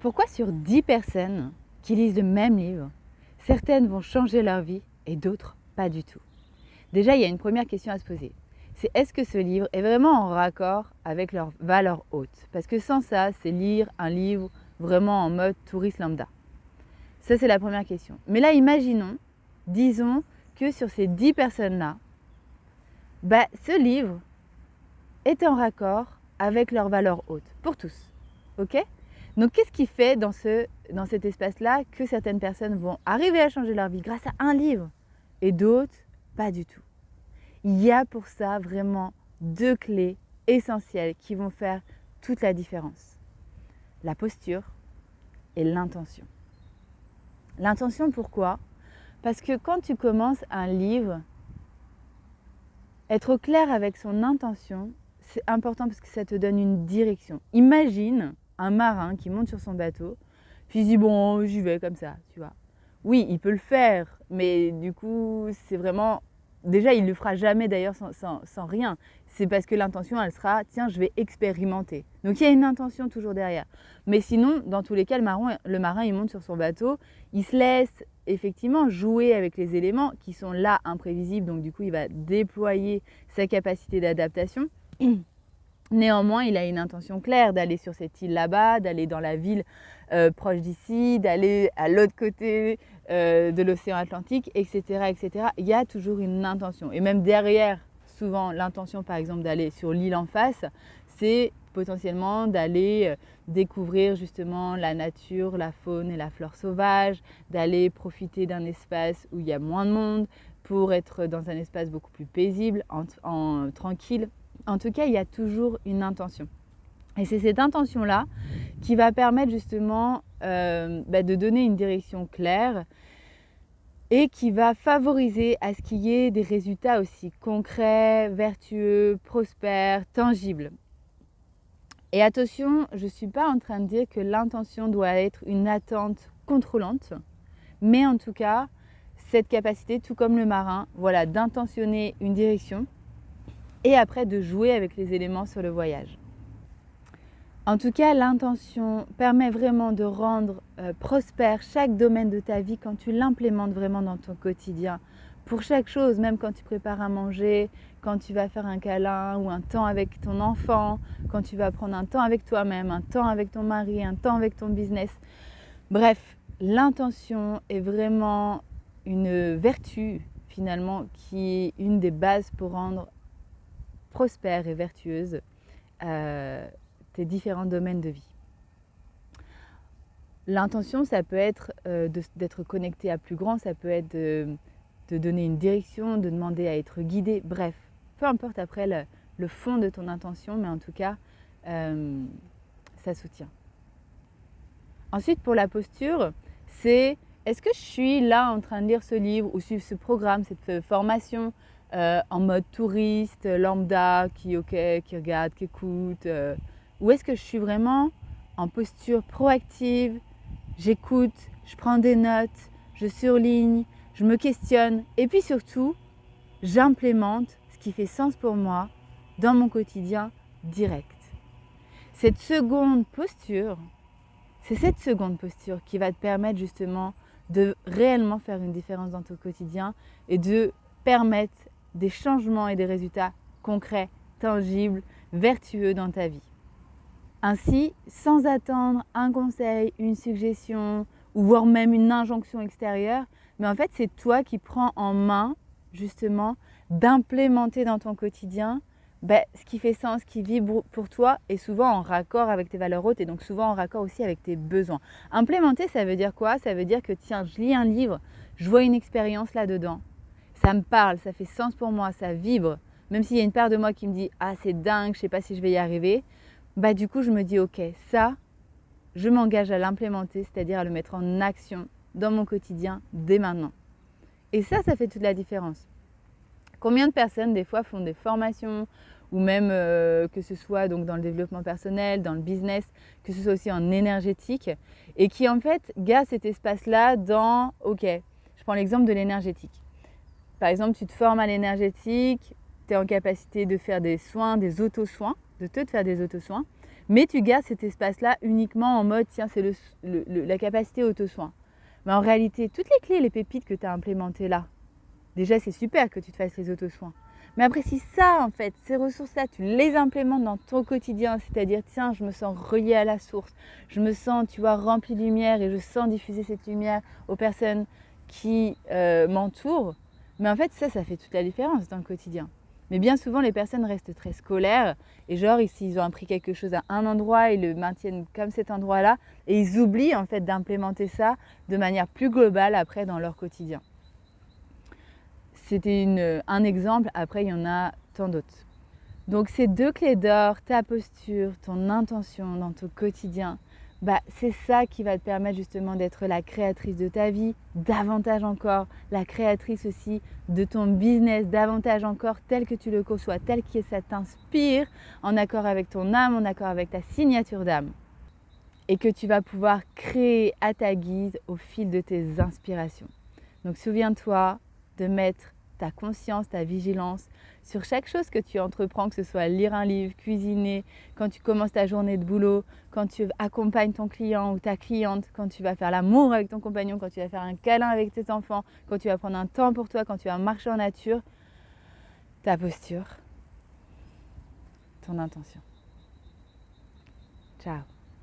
Pourquoi sur 10 personnes qui lisent le même livre, certaines vont changer leur vie et d'autres pas du tout? Déjà, il y a une première question à se poser. C'est est-ce que ce livre est vraiment en raccord avec leurs valeurs hautes? Parce que sans ça, c'est lire un livre vraiment en mode touriste lambda. Ça, c'est la première question. Mais là, disons que sur ces 10 personnes-là, ce livre est en raccord avec leurs valeurs hautes, pour tous. Ok? Donc, qu'est-ce qui fait dans cet espace-là que certaines personnes vont arriver à changer leur vie grâce à un livre et d'autres, pas du tout? Il y a pour ça vraiment 2 clés essentielles qui vont faire toute la différence. La posture et l'intention. L'intention, pourquoi? Parce que quand tu commences un livre, être au clair avec son intention, c'est important parce que ça te donne une direction. Imagine un marin qui monte sur son bateau, puis il se dit bon, j'y vais comme ça, tu vois. Oui, il peut le faire, mais du coup, c'est vraiment... Déjà, il ne le fera jamais d'ailleurs sans rien. C'est parce que l'intention, elle sera, tiens, je vais expérimenter. Donc, il y a une intention toujours derrière. Mais sinon, dans tous les cas, le marin, il monte sur son bateau, il se laisse effectivement jouer avec les éléments qui sont là imprévisibles. Donc, du coup, il va déployer sa capacité d'adaptation. Néanmoins, il a une intention claire d'aller sur cette île là-bas, d'aller dans la ville proche d'ici, d'aller à l'autre côté de l'océan Atlantique, etc., etc. Il y a toujours une intention. Et même derrière, souvent, l'intention, par exemple, d'aller sur l'île en face, c'est potentiellement d'aller découvrir justement la nature, la faune et la flore sauvage, d'aller profiter d'un espace où il y a moins de monde pour être dans un espace beaucoup plus paisible, tranquille. En tout cas, il y a toujours une intention. Et c'est cette intention-là qui va permettre justement de donner une direction claire et qui va favoriser à ce qu'il y ait des résultats aussi concrets, vertueux, prospères, tangibles. Et attention, je ne suis pas en train de dire que l'intention doit être une attente contrôlante, mais en tout cas, cette capacité, tout comme le marin, voilà, d'intentionner une direction et après de jouer avec les éléments sur le voyage. En tout cas, l'intention permet vraiment de rendre prospère chaque domaine de ta vie quand tu l'implémentes vraiment dans ton quotidien. Pour chaque chose, même quand tu prépares à manger, quand tu vas faire un câlin ou un temps avec ton enfant, quand tu vas prendre un temps avec toi-même, un temps avec ton mari, un temps avec ton business. Bref, l'intention est vraiment une vertu finalement qui est une des bases pour rendre prospère et vertueuse tes différents domaines de vie. L'intention, ça peut être d'être connecté à plus grand, ça peut être de donner une direction, de demander à être guidé, bref, peu importe après le fond de ton intention, mais en tout cas, ça soutient. Ensuite, pour la posture, c'est est-ce que je suis là en train de lire ce livre ou suivre ce programme, cette formation en mode touriste, lambda, qui regarde, qui écoute, ou est-ce que je suis vraiment en posture proactive, j'écoute, je prends des notes, je surligne, je me questionne et puis surtout, j'implémente ce qui fait sens pour moi dans mon quotidien direct. C'est cette seconde posture qui va te permettre justement de réellement faire une différence dans ton quotidien et de permettre des changements et des résultats concrets, tangibles, vertueux dans ta vie. Ainsi, sans attendre un conseil, une suggestion ou voire même une injonction extérieure, mais en fait c'est toi qui prends en main justement d'implémenter dans ton quotidien ce qui fait sens, qui vibre pour toi et souvent en raccord avec tes valeurs hautes et donc souvent en raccord aussi avec tes besoins. Implémenter, ça veut dire quoi? Ça veut dire que tiens, je lis un livre, je vois une expérience là-dedans, ça me parle, ça fait sens pour moi, ça vibre. Même s'il y a une part de moi qui me dit « Ah, c'est dingue, je ne sais pas si je vais y arriver », du coup, je me dis « Ok, ça, je m'engage à l'implémenter, c'est-à-dire à le mettre en action dans mon quotidien dès maintenant. » Et ça fait toute la différence. Combien de personnes, des fois, font des formations ou même que ce soit donc dans le développement personnel, dans le business, que ce soit aussi en énergétique et qui, en fait, gardent cet espace-là dans « Ok, je prends l'exemple de l'énergétique. Par exemple, tu te formes à l'énergétique, tu es en capacité de faire des soins, des auto-soins, de te faire des auto-soins. Mais tu gardes cet espace-là uniquement en mode, tiens, c'est la capacité auto-soin. Mais en réalité, toutes les clés, les pépites que tu as implémentées là, déjà, c'est super que tu te fasses les auto-soins. Mais après, si ça, en fait, ces ressources-là, tu les implémentes dans ton quotidien, c'est-à-dire, tiens, je me sens reliée à la source, je me sens, tu vois, remplie de lumière et je sens diffuser cette lumière aux personnes qui m'entourent. Mais en fait, ça fait toute la différence dans le quotidien. Mais bien souvent, les personnes restent très scolaires et genre, s'ils ont appris quelque chose à un endroit, ils le maintiennent comme cet endroit-là et ils oublient en fait d'implémenter ça de manière plus globale après dans leur quotidien. C'était un exemple, après il y en a tant d'autres. Donc ces 2 clés d'or, ta posture, ton intention dans ton quotidien, c'est ça qui va te permettre justement d'être la créatrice de ta vie, davantage encore la créatrice aussi de ton business, davantage encore tel que tu le conçois, tel que ça t'inspire, en accord avec ton âme, en accord avec ta signature d'âme. Et que tu vas pouvoir créer à ta guise au fil de tes inspirations. Donc souviens-toi de mettre ta conscience, ta vigilance sur chaque chose que tu entreprends, que ce soit lire un livre, cuisiner, quand tu commences ta journée de boulot, quand tu accompagnes ton client ou ta cliente, quand tu vas faire l'amour avec ton compagnon, quand tu vas faire un câlin avec tes enfants, quand tu vas prendre un temps pour toi, quand tu vas marcher en nature, ta posture, ton intention. Ciao.